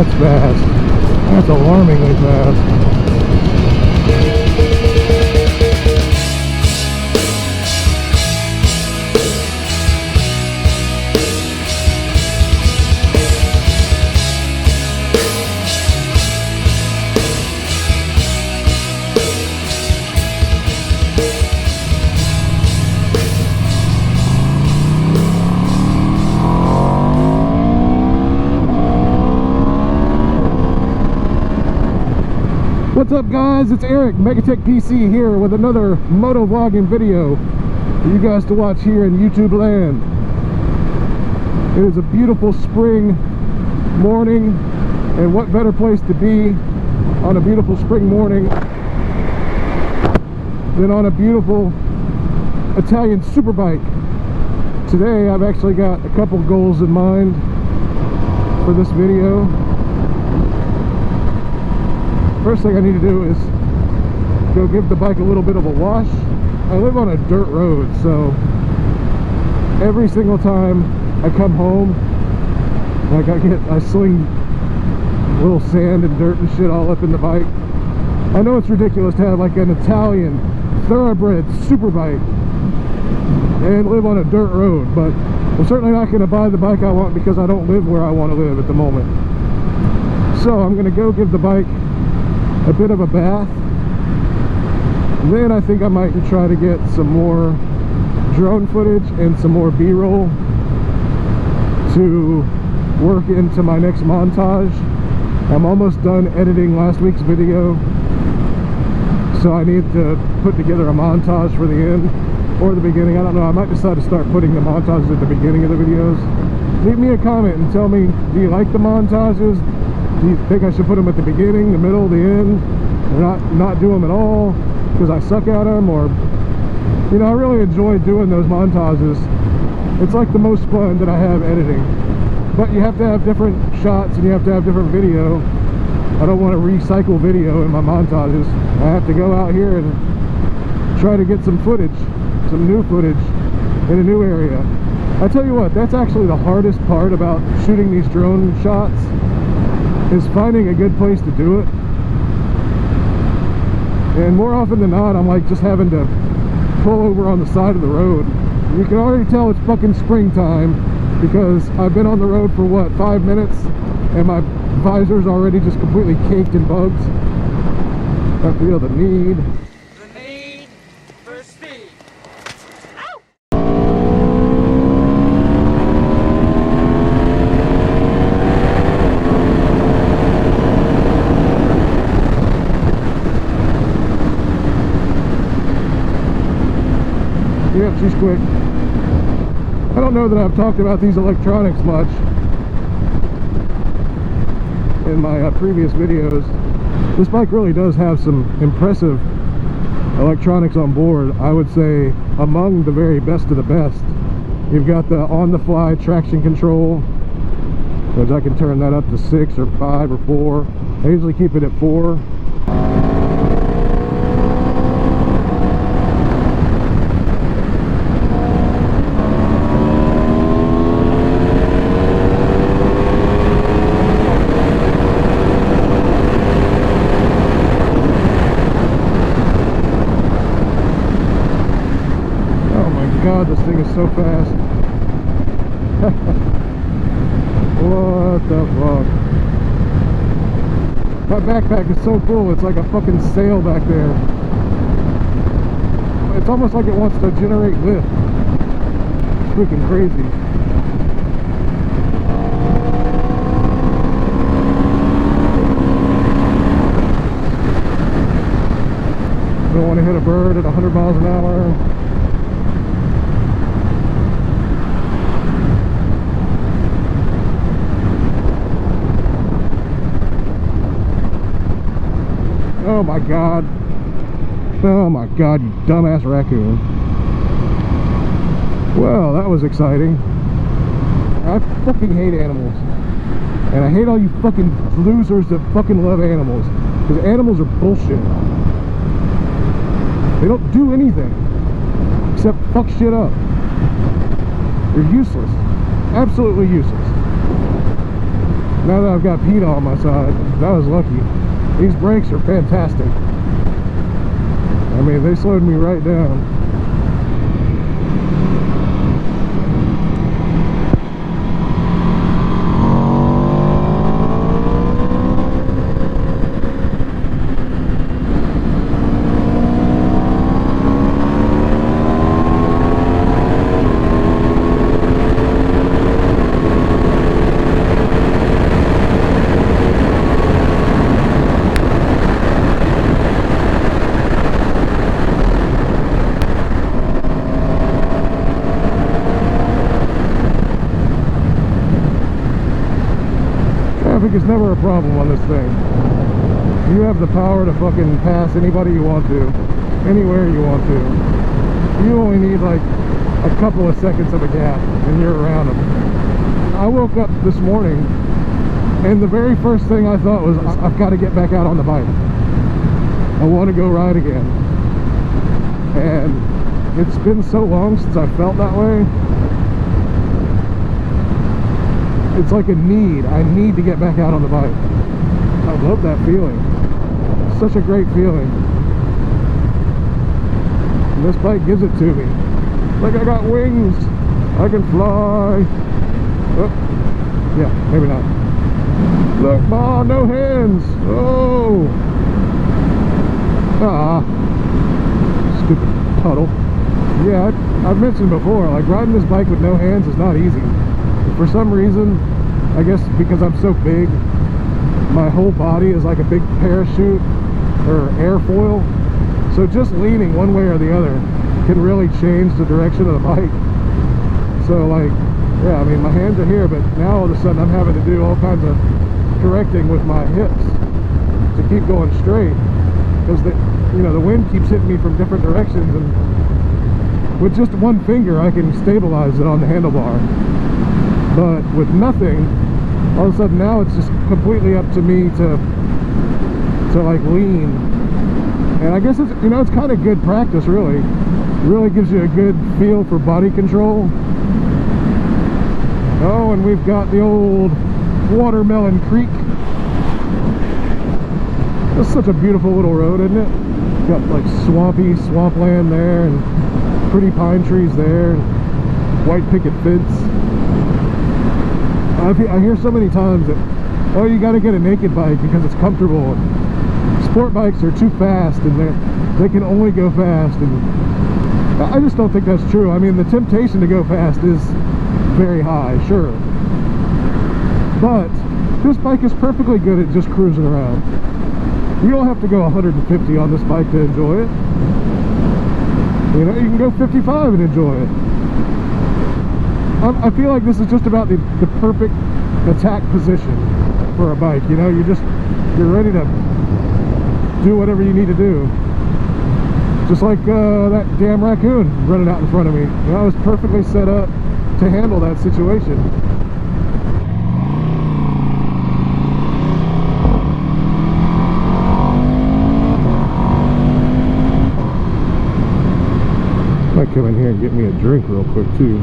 That's fast. That's alarmingly fast. What's up, guys? It's Eric, Megatech PC here with another moto vlogging video for you guys to watch here in YouTube land. It is a beautiful spring morning, and what better place to be on a beautiful spring morning than on a beautiful Italian superbike. Today I've actually got a couple goals in mind for this video. First thing I need to do is go give the bike a little bit of a wash. I live on a dirt road, so every single time I come home, like I sling little sand and dirt and shit all up in the bike. I know it's ridiculous to have like an Italian thoroughbred superbike and live on a dirt road, but I'm certainly not going to buy the bike I want because I don't live where I want to live at the moment. So I'm going to go give the bike a bit of a bath, and then I think I might try to get some more drone footage and some more B-roll to work into my next montage. I'm almost done editing last week's video, so I need to put together a montage for the end or the beginning. I don't know, I might decide to start putting the montages at the beginning of the videos. Leave me a comment and tell me, do you like the montages? Do you think I should put them at the beginning, the middle, the end, or not do them at all because I suck at them? Or, you know, I really enjoy doing those montages. It's like the most fun that I have editing. But you have to have different shots and you have to have different video. I don't want to recycle video in my montages. I have to go out here and try to get some footage, some new footage in a new area. I tell you what, that's actually the hardest part about shooting these drone shots, is finding a good place to do it. And more often than not, I'm like just having to pull over on the side of the road. You can already tell it's fucking springtime because I've been on the road for what, 5 minutes, and my visor's already just completely caked in bugs. I feel the need for speed. Yep, she's quick. I don't know that I've talked about these electronics much in my previous videos. This bike really does have some impressive electronics on board. I would say among the very best of the best. You've got the on-the-fly traction control, which I can turn that up to 6 or 5 or 4. I usually keep it at 4. God, this thing is so fast. What the fuck? My backpack is so full, it's like a fucking sail back there. It's almost like it wants to generate lift. It's freaking crazy. Don't want to hit a bird at 100 miles an hour. Oh my god. Oh my god, you dumbass raccoon. Well, that was exciting. I fucking hate animals. And I hate all you fucking losers that fucking love animals. Because animals are bullshit. They don't do anything except fuck shit up. They're useless. Absolutely useless. Now that I've got PETA on my side, that was lucky. These brakes are fantastic. I mean, they slowed me right down. Traffic is never a problem on this thing. You have the power to fucking pass anybody you want to, anywhere you want to. You only need like a couple of seconds of a gap and you're around them. I woke up this morning and the very first thing I thought was, I've got to get back out on the bike. I want to go ride again. And it's been so long since I felt that way. It's like a need. I need to get back out on the bike. I love that feeling. It's such a great feeling. And this bike gives it to me. Like, I got wings. I can fly. Oh, yeah, maybe not. Look, Ma, no hands. Oh. Ah. Stupid puddle. Yeah, I've mentioned before, like, riding this bike with no hands is not easy. For some reason, I guess because I'm so big, my whole body is like a big parachute or airfoil. So just leaning one way or the other can really change the direction of the bike. So like, yeah, I mean, my hands are here, but now all of a sudden I'm having to do all kinds of correcting with my hips to keep going straight, because the wind keeps hitting me from different directions, and with just one finger I can stabilize it on the handlebar. But with nothing, all of a sudden now it's just completely up to me to like lean. And I guess it's, it's kind of good practice, really. Really gives you a good feel for body control. Oh, and we've got the old Watermelon Creek. It's such a beautiful little road, isn't it? Got like swampy swampland there, and pretty pine trees there, and white picket fence. I hear so many times that, oh, you got to get a naked bike because it's comfortable. Sport bikes are too fast, and they can only go fast. And I just don't think that's true. I mean, the temptation to go fast is very high, sure. But this bike is perfectly good at just cruising around. You don't have to go 150 on this bike to enjoy it. You can go 55 and enjoy it. I feel like this is just about the perfect attack position for a bike. You're ready to do whatever you need to do. Just like that damn raccoon running out in front of me. I was perfectly set up to handle that situation. Might come in here and get me a drink real quick too,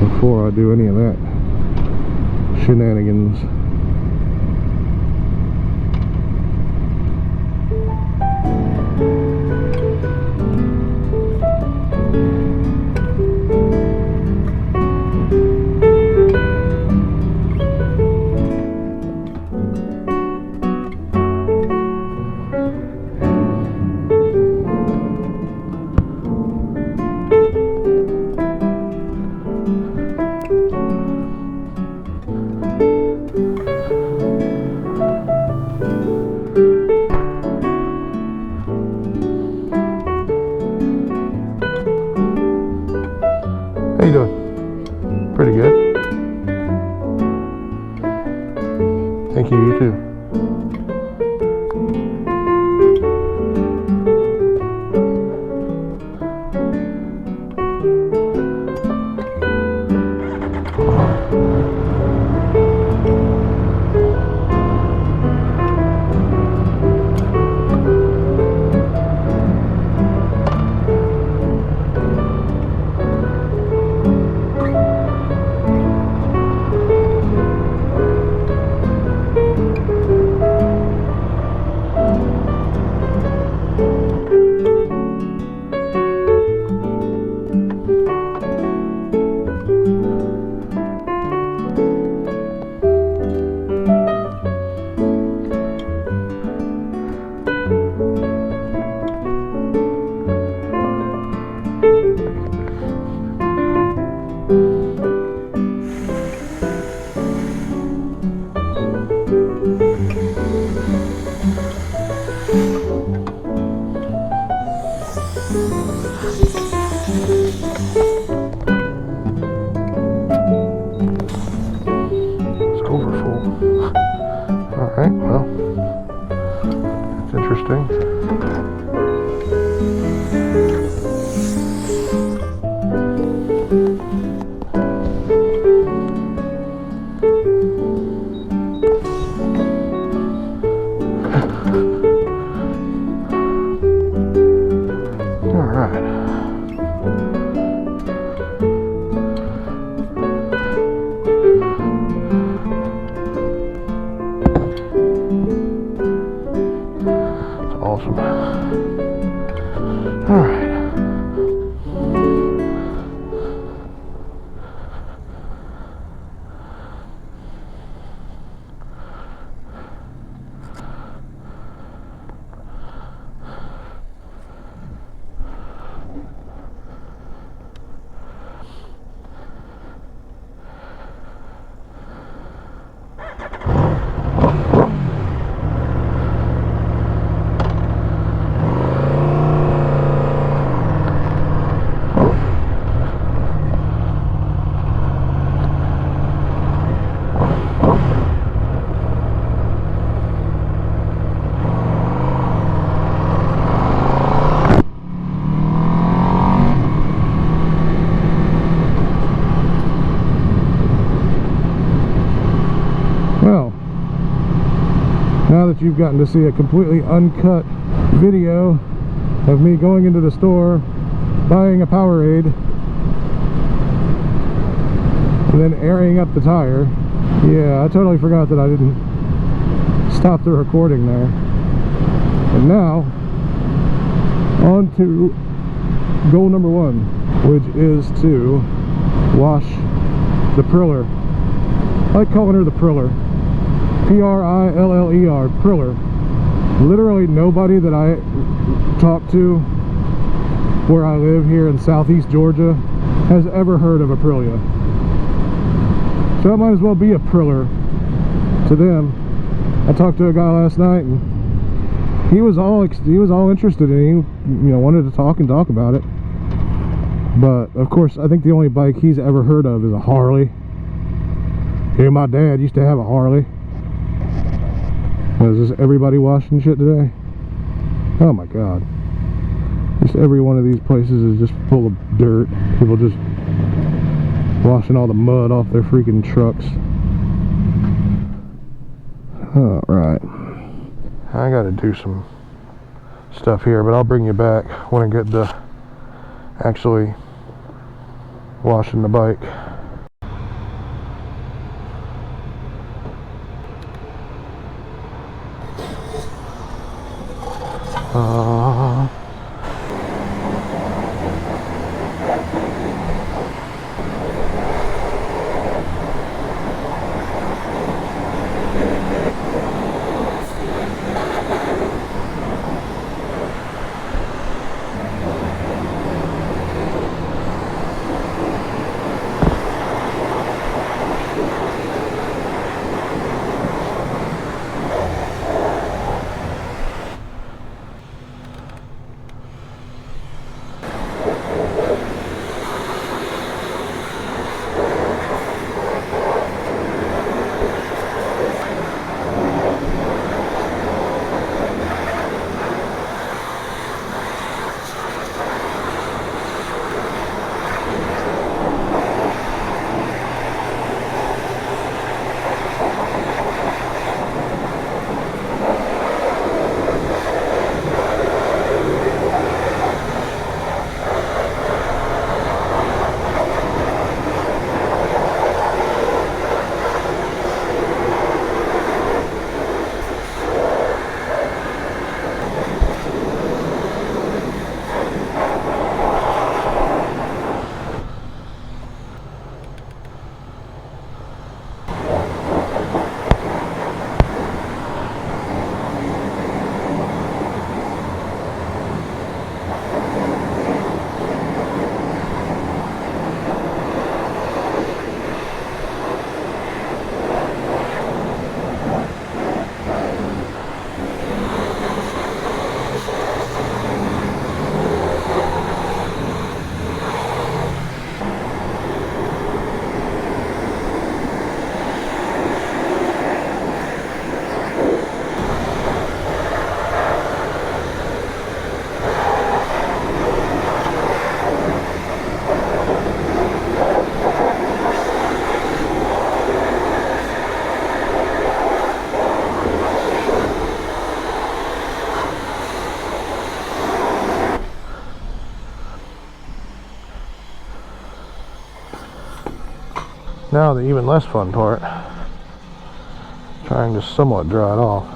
before I do any of that shenanigans. How you doing? Pretty good. Thank you, you too. you've gotten to see a completely uncut video of me going into the store, buying a Powerade, and then airing up the tire. Yeah, I totally forgot that I didn't stop the recording there. And now, on to goal number one, which is to wash the Priller. I like calling her the Priller. P-R-I-L-L-E-R, Priller. Literally nobody that I talk to where I live here in southeast Georgia has ever heard of Aprilia. So it might as well be a Priller to them. I talked to a guy last night and he was all interested in it. He, wanted to talk about it. But of course, I think the only bike he's ever heard of is a Harley. Here, my dad used to have a Harley. Is this everybody washing shit today? Oh my god. Just every one of these places is just full of dirt. People just washing all the mud off their freaking trucks. Alright. I gotta do some stuff here, but I'll bring you back when I get to actually washing the bike. Now the even less fun part, trying to somewhat dry it off.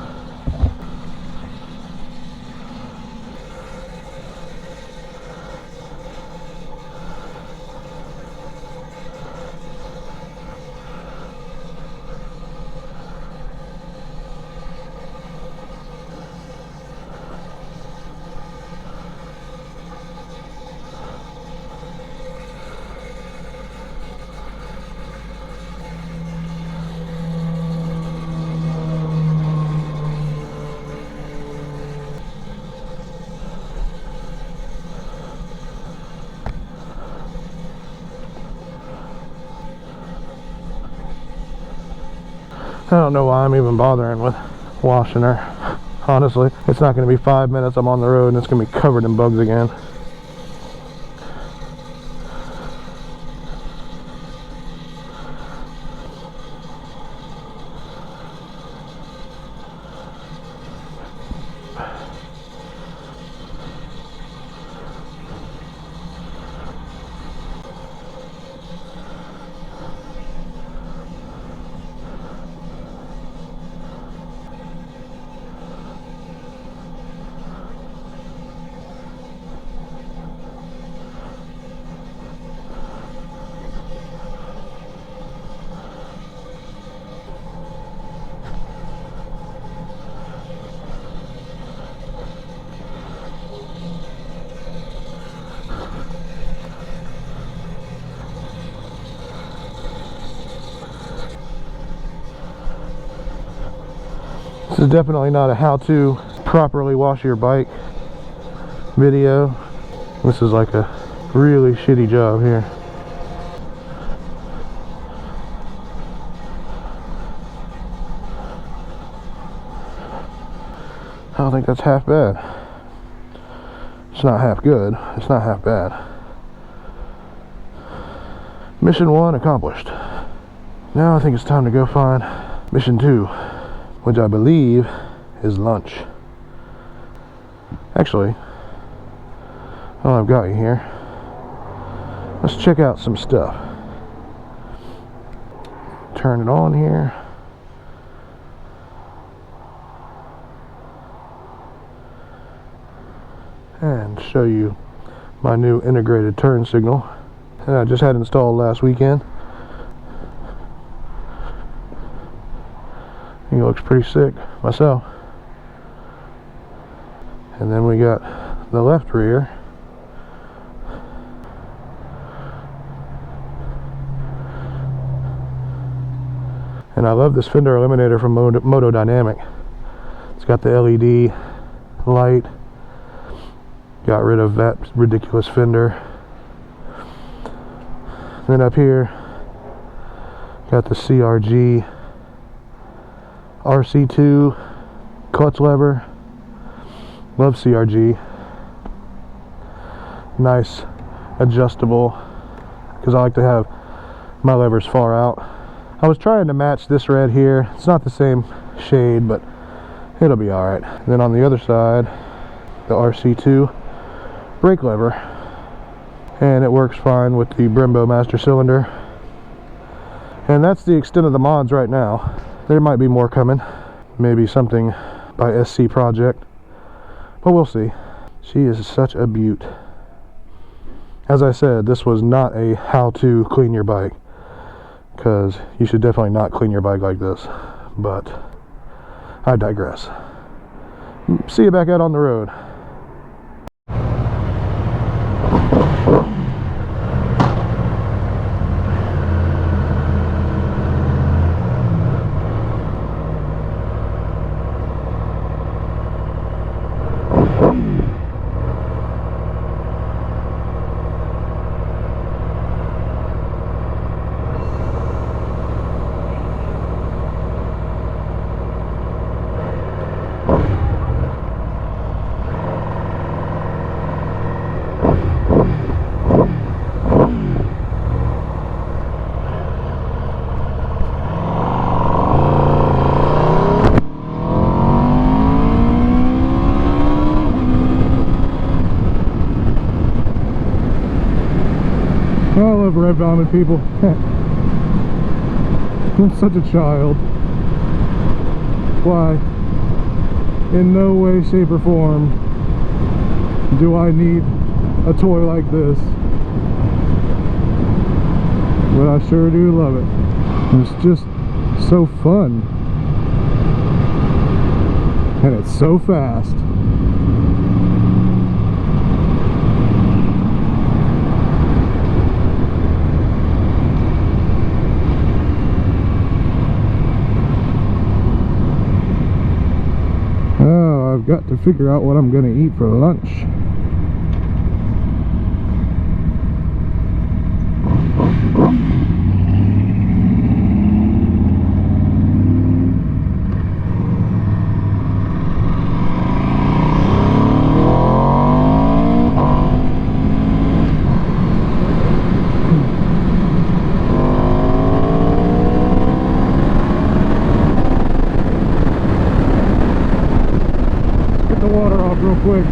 I don't know why I'm even bothering with washing her. Honestly, it's not going to be 5 minutes I'm on the road and it's going to be covered in bugs again. This is definitely not a how to properly wash your bike video. This is like a really shitty job here. I don't think that's half bad. It's not half good. It's not half bad. Mission 1 accomplished. Now I think it's time to go find mission 2, which I believe is lunch. Actually, while I've got you here, let's check out some stuff. Turn it on here. And show you my new integrated turn signal that I just had installed last weekend. I think it looks pretty sick myself. And then we got the left rear. And I love this fender eliminator from Moto Dynamic. It's got the LED light. Got rid of that ridiculous fender. Then up here, got the CRG RC2 clutch lever. Love CRG. Nice, adjustable, because I like to have my levers far out. I was trying to match this red here. It's not the same shade, but it'll be alright. Then on the other side, the RC2 brake lever, and it works fine with the Brembo master cylinder. And that's the extent of the mods right now. There might be more coming, maybe something by SC Project, but we'll see. She is such a beaut. As I said, this was not a how to clean your bike, because you should definitely not clean your bike like this, but I digress. See you back out on the road. I love rev bombing people. I'm such a child. Why? In no way, shape, or form do I need a toy like this. But I sure do love it. It's just so fun. And it's so fast. Oh, I've got to figure out what I'm going to eat for lunch. Water off real quick.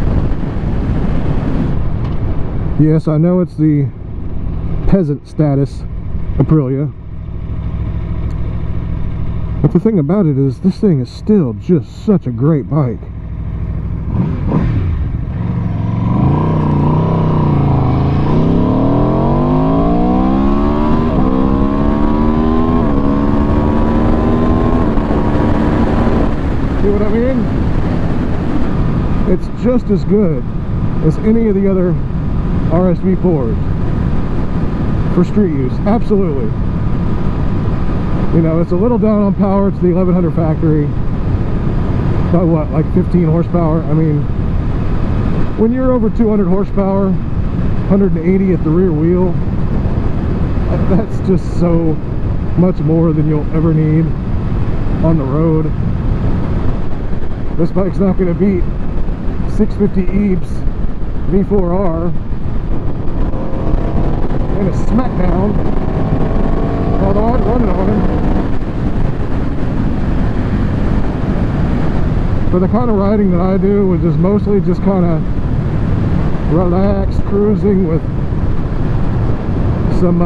Yes, I know it's the peasant status Aprilia, but the thing about it is this thing is still just such a great bike. See what I mean? It's just as good as any of the other RSV4s for street use. Absolutely. You know, it's a little down on power. It's the 1100 factory, by what, like 15 horsepower? I mean, when you're over 200 horsepower, 180 at the rear wheel, that's just so much more than you'll ever need on the road. This bike's not going to beat 650 EBS V4R and a smackdown, although I'd run it on him. For the kind of riding that I do, which is mostly just kind of relaxed cruising with some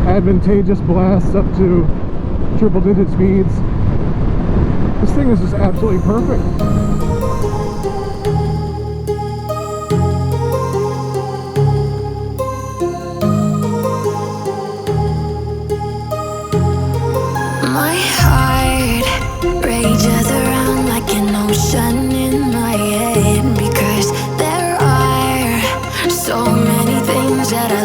advantageous blasts up to triple-digit speeds, this thing is just absolutely perfect. My heart rages around like an ocean in my head, because there are so many things that I